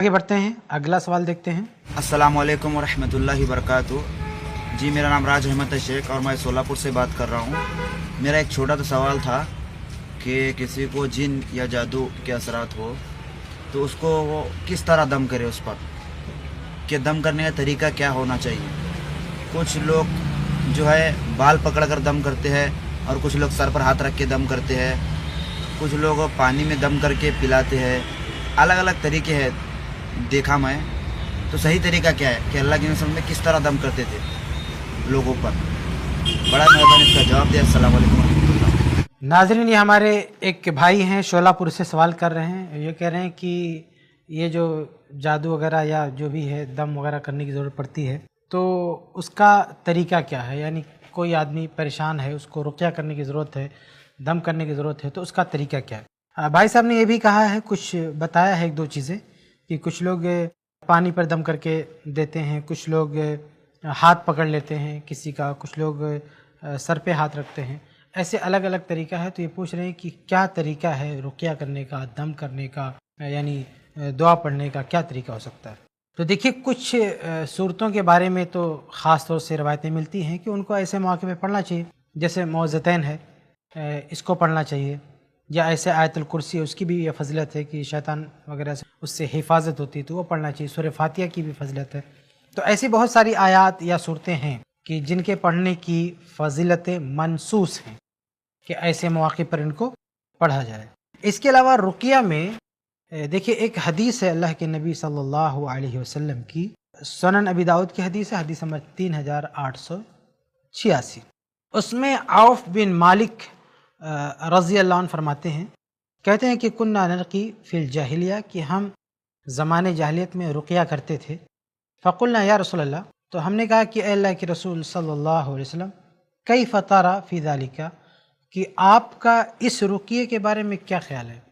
आगे बढ़ते हैं, अगला सवाल देखते हैं। अस्सलाम वालेकुम वरहमतुल्लाहि वबरकातुहू। जी, मेरा नाम राज अहमद शेख और मैं सोलापुर से बात कर रहा हूँ। मेरा एक छोटा सा सवाल था कि किसी को जिन या जादू के असरात हो तो उसको वो किस तरह दम करे, उस पर कि दम करने का तरीका क्या होना चाहिए। कुछ लोग जो है बाल पकड़कर दम करते हैं और कुछ लोग सर पर हाथ रख के दम करते हैं, कुछ लोग पानी में दम करके पिलाते हैं। अलग अलग तरीके हैं देखा मैं, तो सही तरीका क्या है कि अल्लाह के रसूल में किस तरह दम करते थे लोगों पर। बड़ा मेहरबानी इसका जवाब दिया। अस्सलाम वालेकुम वरहमतुल्लाह। नाज़रीन, ये हमारे एक भाई हैं शोलापुर से सवाल कर रहे हैं। ये कह रहे हैं कि ये जो जादू वगैरह या जो भी है दम वगैरह करने की ज़रूरत पड़ती है तो उसका तरीका क्या है। यानी कोई आदमी परेशान है, उसको रुक़या करने की ज़रूरत है, दम करने की ज़रूरत है, तो उसका तरीका क्या है। भाई साहब ने ये भी कहा है, कुछ बताया है एक दो चीज़ें कि कुछ लोग पानी पर दम करके देते हैं, कुछ लोग हाथ पकड़ लेते हैं किसी का, कुछ लोग सर पे हाथ रखते हैं। ऐसे अलग अलग तरीका है। तो ये पूछ रहे हैं कि क्या तरीका है रुक़या करने का, दम करने का, यानी दुआ पढ़ने का क्या तरीका हो सकता है। तो देखिए, कुछ सूरतों के बारे में तो ख़ास तौर से रवायतें मिलती हैं कि उनको ऐसे मौके पे पढ़ना चाहिए। जैसे मौज़तैन है, इसको पढ़ना चाहिए, या ऐसे आयतुल कुर्सी है, उसकी भी ये फजीलत है कि शैतान वगैरह से उससे हिफाजत होती है, तो वो पढ़ना चाहिए। सूरह फातिहा की भी फजीलत है। तो ऐसी बहुत सारी आयात या सूरतें हैं कि जिनके पढ़ने की फजीलतें मनसूस हैं कि ऐसे मौके पर इनको पढ़ा जाए। इसके अलावा रुक़या में देखिए एक हदीस है अल्लाह के नबी सल्लल्लाहु अलैहि वसल्लम की, सुनन अबी दाऊद की हदीस है, हदीस नंबर 3886। उसमें औफ बिन मालिक रज़ी अल्लाह अन्हु फरमाते हैं, कहते हैं कि कुन्ना नरक़ी फ़िल जाहिलिया, कि हम ज़माने जाहिलियत में रुक़या करते थे। फ़क़ुलना या रसूल अल्लाह, तो हमने कहा कि अल्लाह के रसूल सल्लल्लाहु अलैहि वसल्लम, कैफ़ तरा फ़ी ज़ालिका, कि आपका इस रुक़ये के बारे में क्या ख्याल है।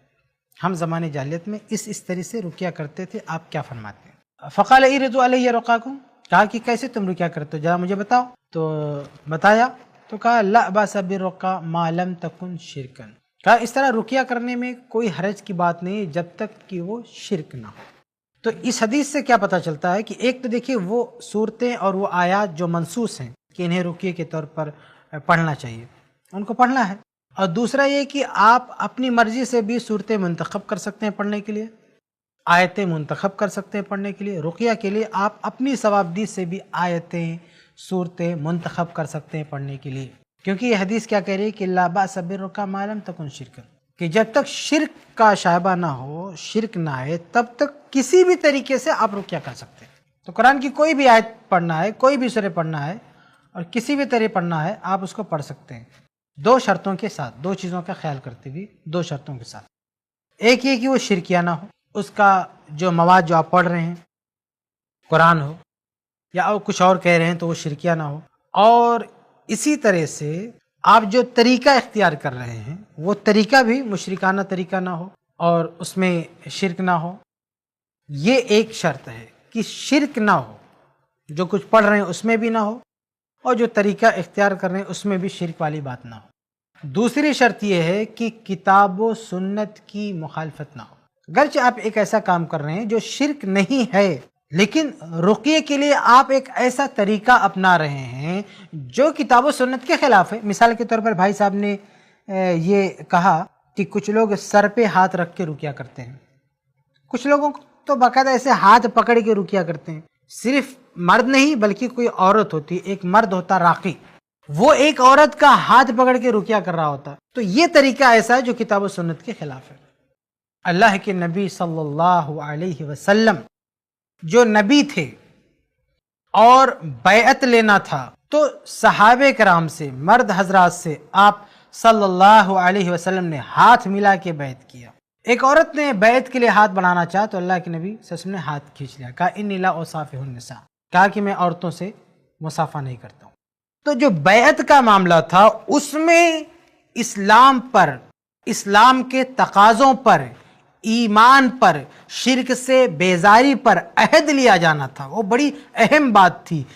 हम ज़माने जाहिलियत में इस तरह से रुक़या करते थे, आप क्या फरमाते हैं। फ़क़ाल इरदू अलैया रुक़ाकुम, कहा कि कैसे तुम रुक़या करते हो, ज़रा मुझे बताओ। तो बताया, तो कहा ला बास बिरुक़ा मा लम तकुन शिरकन, कहा इस तरह रुक़या करने में कोई हरज की बात नहीं जब तक कि वो शिरक ना हो। तो इस हदीस से क्या पता चलता है कि एक तो देखिए वो सूरतें और वो आयात जो मनसूस हैं कि इन्हें रुक़ये के तौर पर पढ़ना चाहिए, उनको पढ़ना है। और दूसरा ये कि आप अपनी मर्ज़ी से भी सूरतें मुंतखब कर सकते हैं पढ़ने के लिए, आयतें मुंतखब कर सकते हैं पढ़ने के लिए। रुक़या के लिए आप अपनी सवाबदी से भी आयतें सूरतें मुंतखब कर सकते हैं पढ़ने के लिए, क्योंकि ये हदीस क्या कह रही है कि ला बास बिरुक़ा मा लम तकुन शिरकन, कि जब तक शिरक का शायबा ना हो, शिरक ना आए, तब तक किसी भी तरीके से आप रुक़या कर सकते हैं। तो कुरान की कोई भी आयत पढ़ना है, कोई भी सूरह पढ़ना है और किसी भी तरह पढ़ना है, आप उसको पढ़ सकते हैं, दो शर्तों के साथ, दो चीज़ों का ख्याल करते हुए, दो शर्तों के साथ। एक ये कि वो शिरकिया ना हो, उसका जो मवाद जो आप पढ़ रहे हैं कुरान हो या कुछ और कह रहे हैं तो वो शिरकिया ना हो, और इसी तरह से आप जो तरीका इख्तियार कर रहे हैं वो तरीका भी मुशरिकाना तरीका ना हो और उसमें शिरक ना हो। ये एक शर्त है कि शिरक ना हो, जो कुछ पढ़ रहे हैं उसमें भी ना हो और जो तरीका इख्तियार कर रहे हैं उसमें भी शिरक वाली बात ना हो। दूसरी शर्त यह है कि किताब व सुन्नत की मुखालफत ना हो। अगरचे आप एक ऐसा काम कर रहे हैं जो शिरक नहीं है, लेकिन रुक़ये के लिए आप एक ऐसा तरीका अपना रहे हैं जो किताब व सुन्नत के खिलाफ है। मिसाल के तौर पर भाई साहब ने ये कहा कि कुछ लोग सर पे हाथ रख के रुक़या करते हैं, कुछ लोगों को तो बाकायदा ऐसे हाथ पकड़ के रुक़या करते हैं। सिर्फ मर्द नहीं बल्कि कोई औरत होती, एक मर्द होता राक़ी, वो एक औरत का हाथ पकड़ के रुक़या कर रहा होता। तो ये तरीका ऐसा है जो किताब व सुन्नत के खिलाफ है। अल्लाह के नबी सल्लल्लाहु अलैहि वसल्लम जो नबी थे और बैअत लेना था, तो सहाबे कराम से, मर्द हजरात से आप सल्लल्लाहु अलैहि वसल्लम ने हाथ मिला के बैत किया। एक औरत ने बैत के लिए हाथ बढ़ाना चाहा तो अल्लाह के नबी सल्लल्लाहु अलैहि वसल्लम ने हाथ खींच लिया, कहा इन्नी ला उसाफिहुन निसा, कहा कि मैं औरतों से मुसाफा नहीं करता हूँ। तो जो बैत का मामला था उसमें इस्लाम पर, इस्लाम के तकाज़ों पर, ईमान पर, शिरक से बेजारी पर अहद लिया जाना था, वो बड़ी अहम बात थी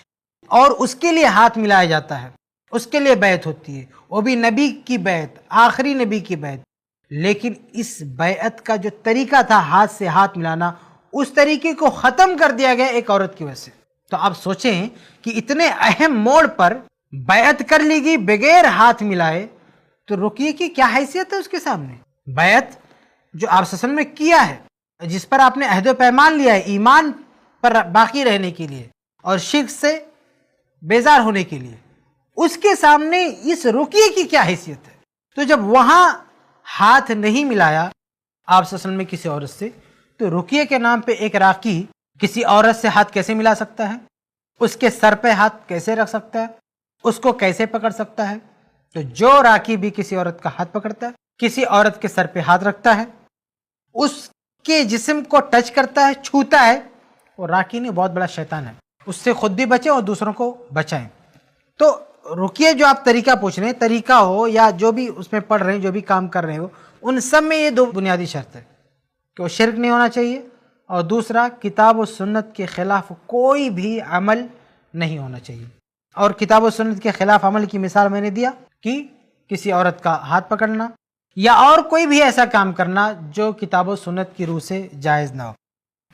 और उसके लिए हाथ मिलाया जाता है, उसके लिए बैत होती है, वो भी नबी की बैत, आखिरी नबी की बैत। लेकिन इस बैत का जो तरीका था हाथ से हाथ मिलाना, اس طریقے کو ختم کر دیا گیا ایک عورت کی وجہ سے۔ تو آپ سوچیں کہ اتنے اہم موڑ پر بیعت کر لی گئی بغیر ہاتھ ملائے، تو رقیہ کی کیا حیثیت ہے اس کے سامنے؟ بیعت جو آپ صلی اللہ علیہ وسلم نے کیا ہے، جس پر آپ نے عہد و پیمان لیا ہے ایمان پر باقی رہنے کے لیے اور شرک سے بیزار ہونے کے لیے، اس کے سامنے اس رقیہ کی کیا حیثیت ہے؟ تو جب وہاں ہاتھ نہیں ملایا آپ صلی اللہ علیہ وسلم نے کسی عورت سے، تو رقیہ کے نام پہ ایک راقی کسی عورت سے ہاتھ کیسے ملا سکتا ہے؟ اس کے سر پہ ہاتھ کیسے رکھ سکتا ہے؟ اس کو کیسے پکڑ سکتا ہے؟ تو جو راقی بھی کسی عورت کا ہاتھ پکڑتا ہے، کسی عورت کے سر پہ ہاتھ رکھتا ہے، اس کے جسم کو ٹچ کرتا ہے، چھوتا ہے، وہ راقی نہیں، بہت بڑا شیطان ہے۔ اس سے خود بھی بچیں اور دوسروں کو بچائیں۔ تو رقیہ جو آپ طریقہ پوچھ رہے ہیں، طریقہ ہو یا جو بھی اس میں پڑھ رہے ہیں، جو بھی کام کر رہے ہو، ان سب میں یہ دو بنیادی شرط ہے کہ وہ شرک نہیں ہونا چاہیے، اور دوسرا کتاب و سنت کے خلاف کوئی بھی عمل نہیں ہونا چاہیے۔ اور کتاب و سنت کے خلاف عمل کی مثال میں نے دیا کہ کسی عورت کا ہاتھ پکڑنا یا اور کوئی بھی ایسا کام کرنا جو کتاب و سنت کی روح سے جائز نہ ہو۔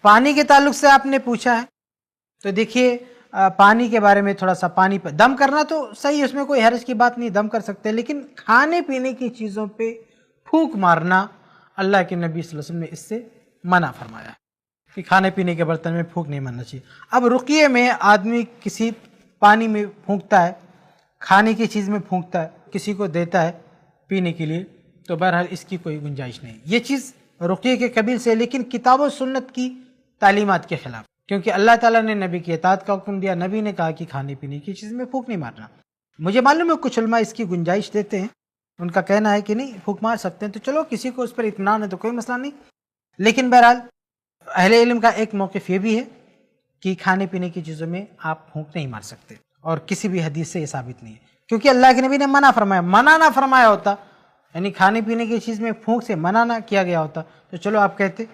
پانی کے تعلق سے آپ نے پوچھا ہے، تو دیکھیے پانی کے بارے میں تھوڑا سا، پانی پہ دم کرنا تو صحیح، اس میں کوئی حرج کی بات نہیں، دم کر سکتے، لیکن کھانے پینے کی چیزوں پہ پھونک مارنا اللہ کے نبی صلی اللہ علیہ وسلم نے اس سے منع فرمایا ہے کہ کھانے پینے کے برتن میں پھونک نہیں مارنا چاہیے۔ اب رقیہ میں آدمی کسی پانی میں پھونکتا ہے، کھانے کی چیز میں پھونکتا ہے، کسی کو دیتا ہے پینے کے لیے، تو بہرحال اس کی کوئی گنجائش نہیں۔ یہ چیز رقیہ کے قبیل سے، لیکن کتاب و سنت کی تعلیمات کے خلاف، کیونکہ اللہ تعالیٰ نے نبی کی اطاعت کا حکم دیا، نبی نے کہا کہ کھانے پینے کی چیز میں پھونک نہیں مارنا۔ مجھے معلوم ہے کچھ علماء اس کی گنجائش دیتے ہیں، ان کا کہنا ہے کہ نہیں پھونک مار سکتے ہیں، تو چلو کسی کو اس پر اطمینان ہے تو کوئی مسئلہ نہیں، لیکن بہرحال اہل علم کا ایک موقف یہ بھی ہے کہ کھانے پینے کی چیزوں میں آپ پھونک نہیں مار سکتے، اور کسی بھی حدیث سے یہ ثابت نہیں ہے، کیونکہ اللہ کے نبی نے منع فرمایا۔ منع نہ فرمایا ہوتا، یعنی کھانے پینے کی چیز میں پھونک سے منع نہ کیا گیا ہوتا، تو چلو آپ کہتے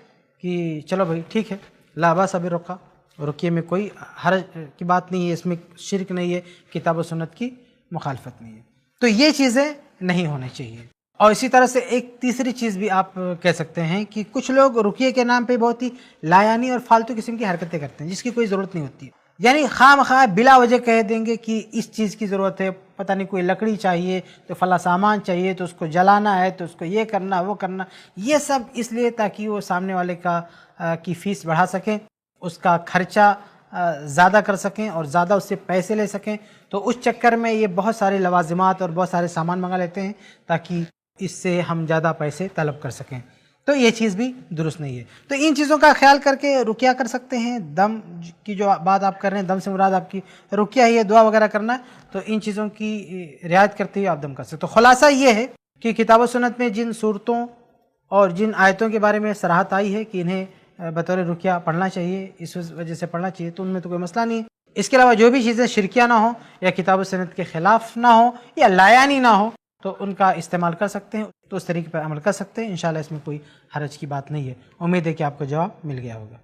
کہ چلو بھائی ٹھیک ہے، لا باس برقیہ، رقیہ میں کوئی حرج کی بات نہیں ہے، اس میں شرک نہیں ہے، کتاب و سنت کی مخالفت نہیں ہے۔ تو یہ چیزیں نہیں ہونی چاہیے۔ اور اسی طرح سے ایک تیسری چیز بھی آپ کہہ سکتے ہیں کہ کچھ لوگ رقیہ کے نام پہ بہت ہی لایانی اور فالتو قسم کی حرکتیں کرتے ہیں جس کی کوئی ضرورت نہیں ہوتی ہے، یعنی خواہ مخواہ بلا وجہ کہہ دیں گے کہ اس چیز کی ضرورت ہے، پتہ نہیں کوئی لکڑی چاہیے تو فلاں سامان چاہیے تو اس کو جلانا ہے تو اس کو یہ کرنا وہ کرنا، یہ سب اس لیے تاکہ وہ سامنے والے کی فیس بڑھا سکیں، اس کا خرچہ زیادہ کر سکیں اور زیادہ اس سے پیسے لے سکیں، تو اس چکر میں یہ بہت سارے لوازمات اور بہت سارے سامان منگا لیتے ہیں تاکہ اس سے ہم زیادہ پیسے طلب کر سکیں، تو یہ چیز بھی درست نہیں ہے۔ تو ان چیزوں کا خیال کر کے رقیہ کر سکتے ہیں۔ دم کی جو بات آپ کر رہے ہیں، دم سے مراد آپ کی رقیہ ہی ہے، دعا وغیرہ کرنا ہے، تو ان چیزوں کی رعایت کرتے ہوئے آپ دم کر سکتے ہیں۔ تو خلاصہ یہ ہے کہ کتاب و سنت میں جن صورتوں اور جن آیتوں کے بارے میں صراحت آئی ہے کہ انہیں بطور رقیہ پڑھنا چاہیے، اس وجہ سے پڑھنا چاہیے، تو ان میں تو کوئی مسئلہ نہیں ہے۔ اس کے علاوہ جو بھی چیزیں شرکیہ نہ ہوں یا کتاب و سنت کے خلاف نہ ہوں یا لایانی نہ ہوں تو ان کا استعمال کر سکتے ہیں، تو اس طریقے پر عمل کر سکتے ہیں، انشاءاللہ اس میں کوئی حرج کی بات نہیں ہے۔ امید ہے کہ آپ کو جواب مل گیا ہوگا۔